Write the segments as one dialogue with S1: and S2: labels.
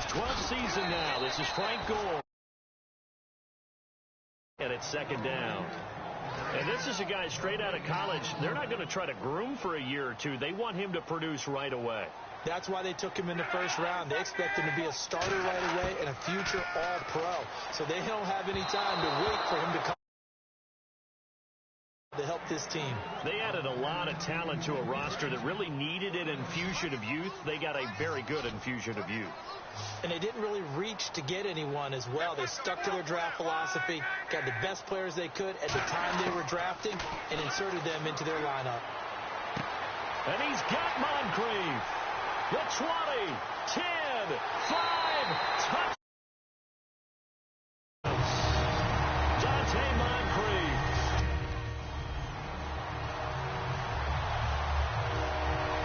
S1: 12th season now. This is Frank Gore. And it's second down. And this is a guy straight out of college. They're not going to try to groom for a year or two. They want him to produce right away.
S2: That's why they took him in the first round. They expect him to be a starter right away and a future All-Pro. So they don't have any time to wait for him to come to help this team.
S1: They added a lot of talent to a roster that really needed an infusion of youth. They got a very good infusion of youth.
S2: And they didn't really reach to get anyone as well. They stuck to their draft philosophy, got the best players they could at the time they were drafting, and inserted them into their lineup.
S1: And he's got Moncrief. The 20, 10, 5, touch. Dante Moncrief.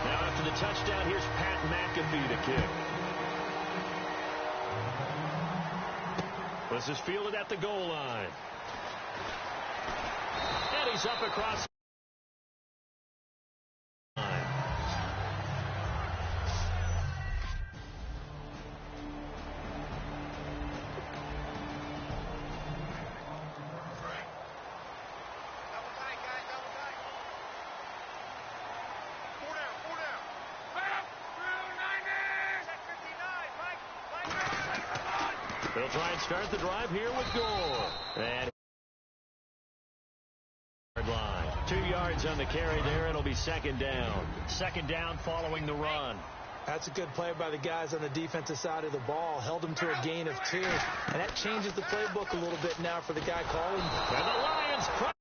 S1: Now after the touchdown, here's Pat McAfee to kick. This is fielded at the goal line. And he's up across the line. They'll try and start the drive here with Gore. And line. 2 yards on the carry there. It'll be second down. Second down following the run.
S2: That's a good play by the guys on the defensive side of the ball. Held them to a gain of 2. And that changes the playbook a little bit now for the guy calling.
S1: And the Lions cross.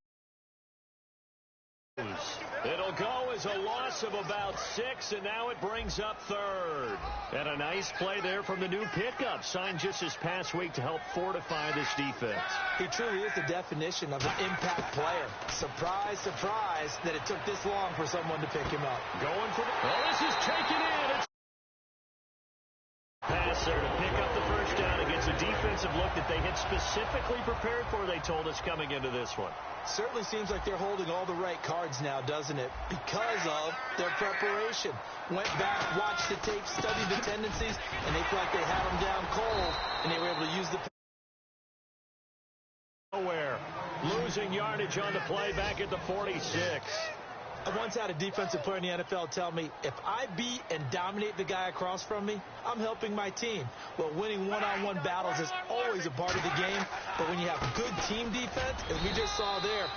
S1: It'll go as a loss of about 6, and now it brings up third. And a nice play there from the new pickup, signed just this past week to help fortify this defense.
S2: He truly is the definition of an impact player. Surprise, surprise that it took this long for someone to pick him up.
S1: Going for the... Oh, this is taken in. It's passer to pick up the first down against a defensive look that they had specifically prepared for, they told us, coming into this one.
S2: Certainly seems like they're holding all the right cards now, doesn't it? Because of their preparation. Went back, watched the tape, studied the tendencies, and they feel like they had them down cold, and they were able to use the...
S1: Nowhere. Losing yardage on the play back at the 46.
S2: I once had a defensive player in the NFL tell me, if I beat and dominate the guy across from me, I'm helping my team. Well, winning one-on-one battles is always a part of the game, but when you have good team defense, as we just saw there,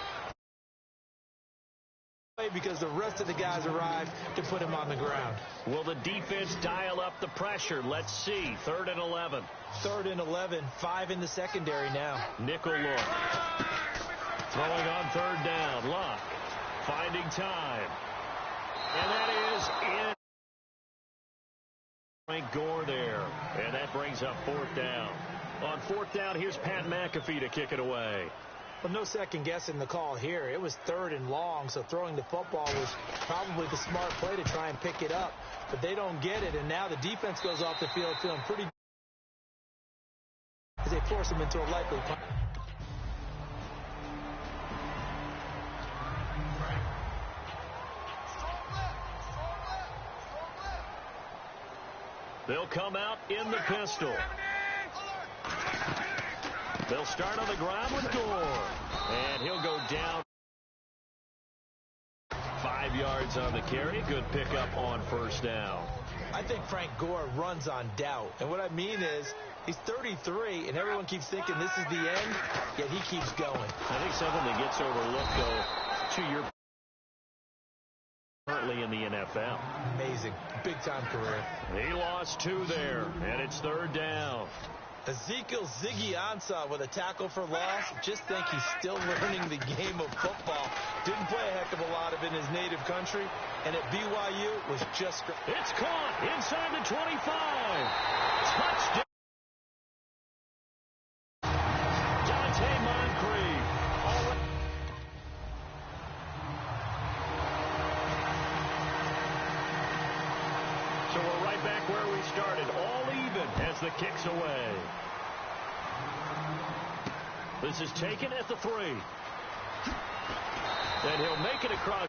S2: because the rest of the guys arrived to put him on the ground.
S1: Will the defense dial up the pressure? Let's see. 3rd and 11.
S2: 3rd and 11, 5 in the secondary now.
S1: Nickel look. Throwing on 3rd down. Luck. Finding time. And that is in. Frank Gore there. And that brings up 4th down. On 4th down, here's Pat McAfee to kick it away.
S2: Well, no second guessing the call here. It was 3rd and long, so throwing the football was probably the smart play to try and pick it up. But they don't get it, and now the defense goes off the field feeling pretty as they force him into a likely punt.
S1: They'll come out in the pistol. They'll start on the ground with Gore. And he'll go down. 5 yards on the carry. Good pickup on 1st down.
S2: I think Frank Gore runs on doubt. And what I mean is, he's 33, and everyone keeps thinking this is the end, yet he keeps going.
S1: I think something that gets overlooked, though, to your currently in the NFL.
S2: Amazing. Big-time career.
S1: He lost 2 there, and it's 3rd down.
S2: Ezekiel Ziggy Ansah with a tackle for loss. Just think he's still learning the game of football. Didn't play a heck of a lot of it in his native country, and at BYU was just...
S1: It's caught inside the 25. Touchdown. Dante Moncrief. So we're right back where we started, all even as the kick's away. This is taken at the 3. And he'll make it across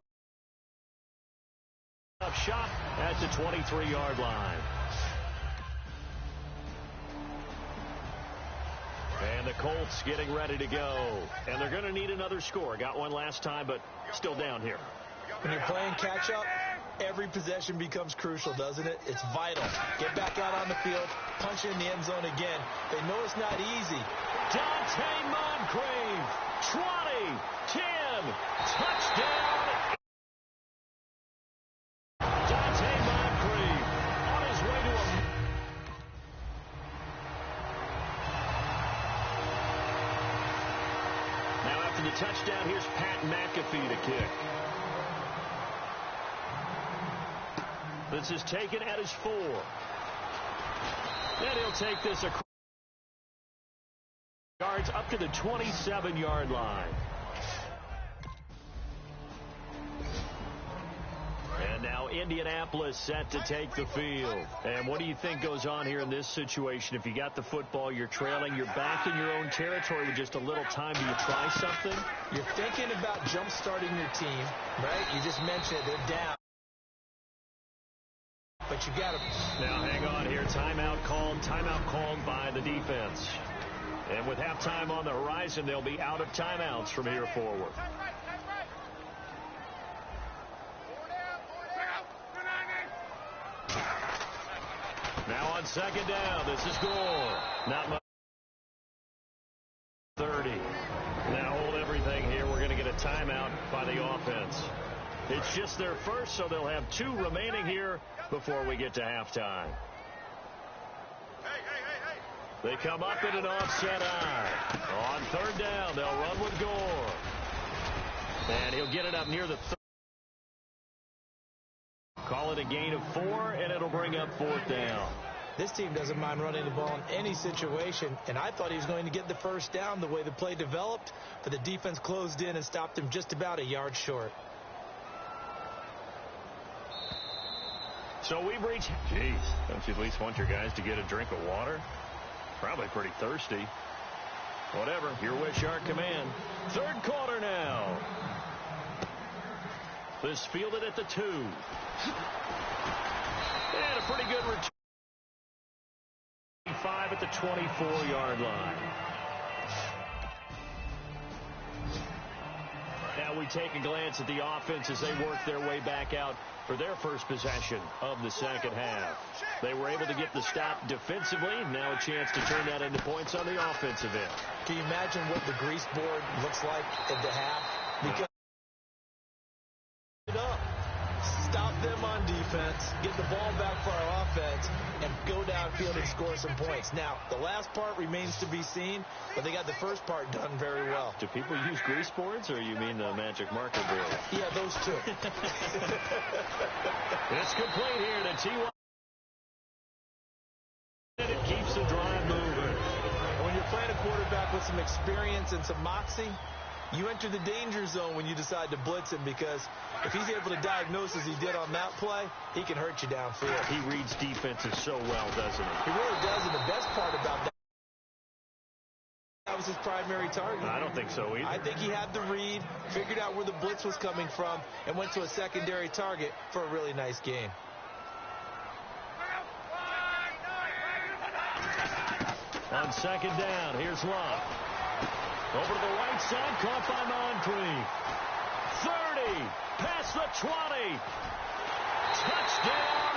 S1: shot at the 23-yard line. And the Colts getting ready to go. And they're going to need another score. Got one last time, but still down here.
S2: When you're playing catch-up, every possession becomes crucial, doesn't it? It's vital. Get back out on the field, punch in the end zone again. They know it's not easy.
S1: Dante Moncrief, 20, 10, touchdown. Dante Moncrief on his way to a... Now after the touchdown, here's Pat McAfee to kick. This is taken at his 4. And he'll take this across yards up to the 27-yard line. And now Indianapolis set to take the field. And what do you think goes on here in this situation? If you got the football, you're trailing, you're back in your own territory with just a little time. Do you try something?
S2: You're thinking about jump-starting your team, right? You just mentioned it. They're down. But you got to...
S1: Now, hang on here. Timeout called by the defense. And with halftime on the horizon, they'll be out of timeouts from here forward. Now on second down, this is Gore. Not much. 30. Now hold everything here. We're going to get a timeout by the offense. It's just their first, so they'll have 2 remaining here before we get to halftime. They come up in an offset eye. On third down, they'll run with Gore. And he'll get it up near the 30. Call it a gain of 4, and it'll bring up 4th down.
S2: This team doesn't mind running the ball in any situation, and I thought he was going to get the first down the way the play developed, but the defense closed in and stopped him just about a yard short.
S1: So we've reached... Jeez, don't you at least want your guys to get a drink of water? Probably pretty thirsty. Whatever, your wish, our command. Third quarter now. This fielded at the 2. And a pretty good return. 5 at the 24-yard line. Now we take a glance at the offense as they work their way back out for their first possession of the second half. They were able to get the stop defensively. Now a chance to turn that into points on the offensive end.
S2: Can you imagine what the grease board looks like at the half? Because stop them on defense, get the ball back for our offense, and go downfield and score some points. Now, the last part remains to be seen, but they got the first part done very well.
S1: Do people use grease boards, or you mean the magic marker board?
S2: Yeah, those two.
S1: It's complete here to T1. And it keeps the drive moving.
S2: When you're playing a quarterback with some experience and some moxie, you enter the danger zone when you decide to blitz him, because if he's able to diagnose as he did on that play, he can hurt you downfield.
S1: He reads defenses so well, doesn't he?
S2: He really does, and the best part about that was his primary target.
S1: I don't think so either.
S2: I think he had the read, figured out where the blitz was coming from, and went to a secondary target for a really nice game.
S1: On second down, here's Love. Over to the right side, caught by Moncrief. 30, past the 20. Touchdown.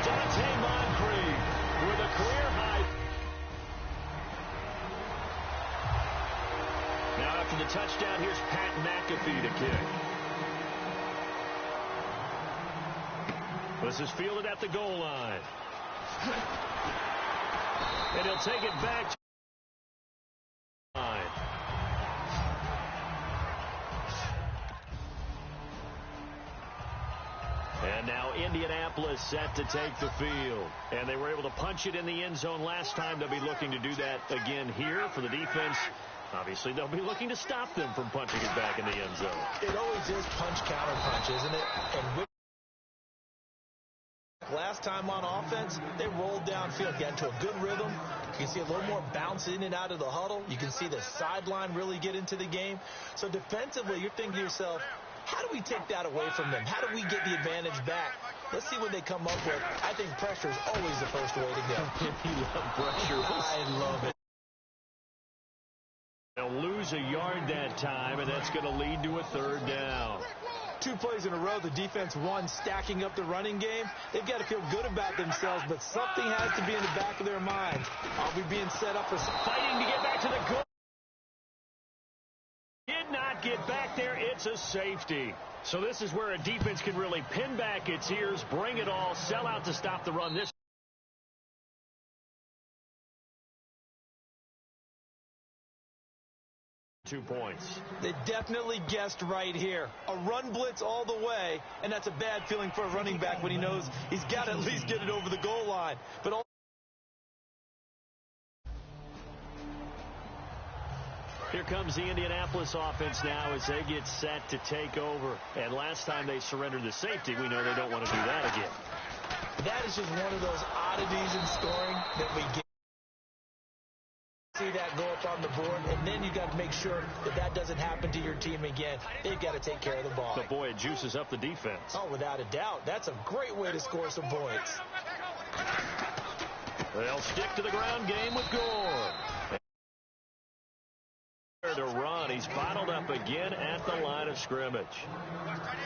S1: Dante Moncrief with a career high. Now after the touchdown, here's Pat McAfee to kick. This is fielded at the goal line. And he'll take it back to the line. And now Indianapolis set to take the field. And they were able to punch it in the end zone last time. They'll be looking to do that again here for the defense. Obviously, they'll be looking to stop them from punching it back in the end zone.
S2: It always is punch-counter punch, isn't it? And with last time on offense, they rolled downfield, got into a good rhythm. You can see a little more bounce in and out of the huddle. You can see the sideline really get into the game. So defensively, you're thinking to yourself, How do we take that away from them? How do we get the advantage back? Let's see what they come up with. I think pressure is always the first way to go.
S1: You love pressure.
S2: I love it.
S1: They'll lose a yard that time, and that's going to lead to a third down.
S2: 2 plays in a row, the defense won, stacking up the running game. They've got to feel good about themselves, but something has to be in the back of their minds. Are we being set up for
S1: fighting to get back to the goal? Did not get back there. It's a safety. So this is where a defense can really pin back its ears, bring it all, sell out to stop the run. This 2 points.
S2: They definitely guessed right here. A run blitz all the way, and that's a bad feeling for a running back when he knows he's got to at least get it over the goal line. But
S1: here comes the Indianapolis offense now as they get set to take over. And last time they surrendered the safety, we know they don't want to do that again.
S2: That is just one of those oddities in scoring that we get. See that go up on the board, and then you got to make sure that that doesn't happen to your team again. They've got to take care of the ball.
S1: But boy, it juices up the defense.
S2: Oh, without a doubt. That's a great way to score some points.
S1: They'll stick to the ground game with Gore. To run. He's bottled up again at the line of scrimmage.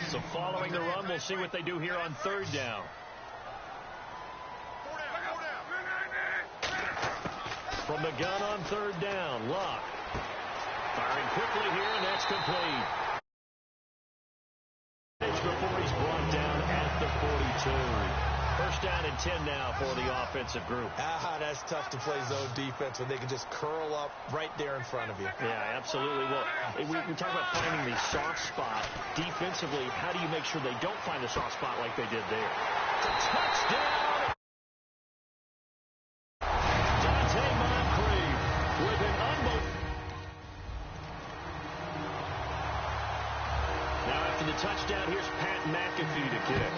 S1: So following the run, we'll see what they do here on third down. From the gun on third down, Luck. Firing quickly here, and that's complete. Before he's brought down at the 42. First down and 10 now for the offensive group.
S2: That's tough to play zone defense when they can just curl up right there in front of you.
S1: Yeah, absolutely. Well, we talk about finding the soft spot. Defensively, how do you make sure they don't find the soft spot like they did there? It's a touchdown! With an unbelievable. Now after the touchdown, here's Pat McAfee to kick.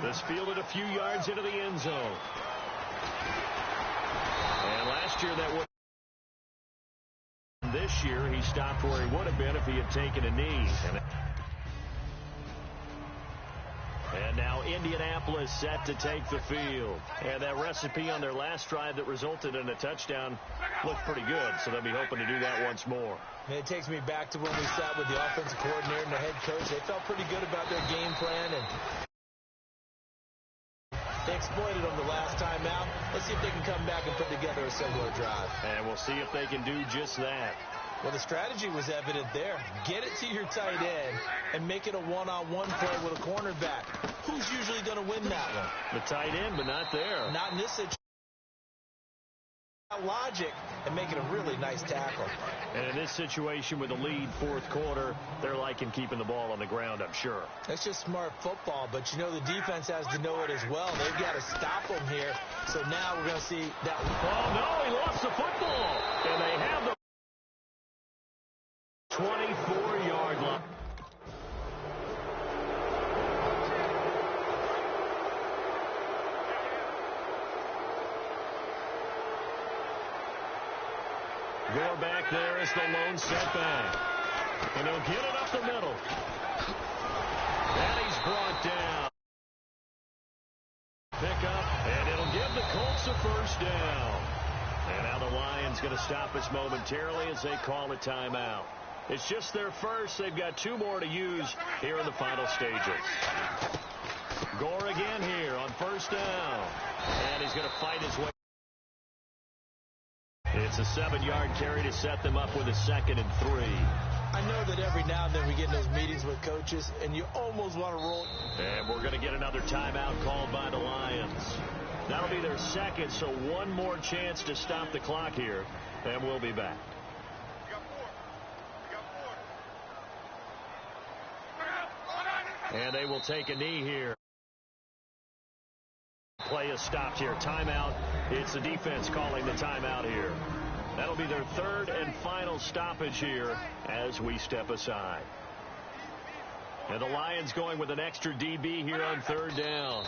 S1: This fielded a few yards into the end zone. And last year that would. This year he stopped where he would have been if he had taken a knee. And now Indianapolis set to take the field. And that recipe on their last drive that resulted in a touchdown looked pretty good, so they'll be hoping to do that once more.
S2: And it takes me back to when we sat with the offensive coordinator and the head coach. They felt pretty good about their game plan, and they exploited them the last time out. Let's see if they can come back and put together a similar drive.
S1: And we'll see if they can do just that.
S2: Well, the strategy was evident there. Get it to your tight end and make it a one-on-one play with a cornerback. Who's usually going to win that one?
S1: The tight end, but not there.
S2: Not in this situation. Logic and making a really nice tackle.
S1: And in this situation with a lead fourth quarter, they're liking keeping the ball on the ground, I'm sure.
S2: That's just smart football, but you know the defense has to know it as well. They've got to stop them here. So now we're going to see that.
S1: Oh, no, he lost the football. And they have the 24-yard line. Gore back there is the lone setback. And he'll get it up the middle. And he's brought down. Pick up, and it'll give the Colts a first down. And now the Lions going to stop us momentarily as they call a timeout. It's just their first. They've got 2 more to use here in the final stages. Gore again here on first down. And he's going to fight his way. It's a 7-yard carry to set them up with a 2nd and 3.
S2: I know that every now and then we get in those meetings with coaches, and you almost want to roll.
S1: And we're going to get another timeout called by the Lions. That'll be their 2nd, so 1 more chance to stop the clock here, and we'll be back. And they will take a knee here. Play is stopped here. Timeout. It's the defense calling the timeout here. That'll be their 3rd and final stoppage here as we step aside. And the Lions going with an extra DB here on 3rd down.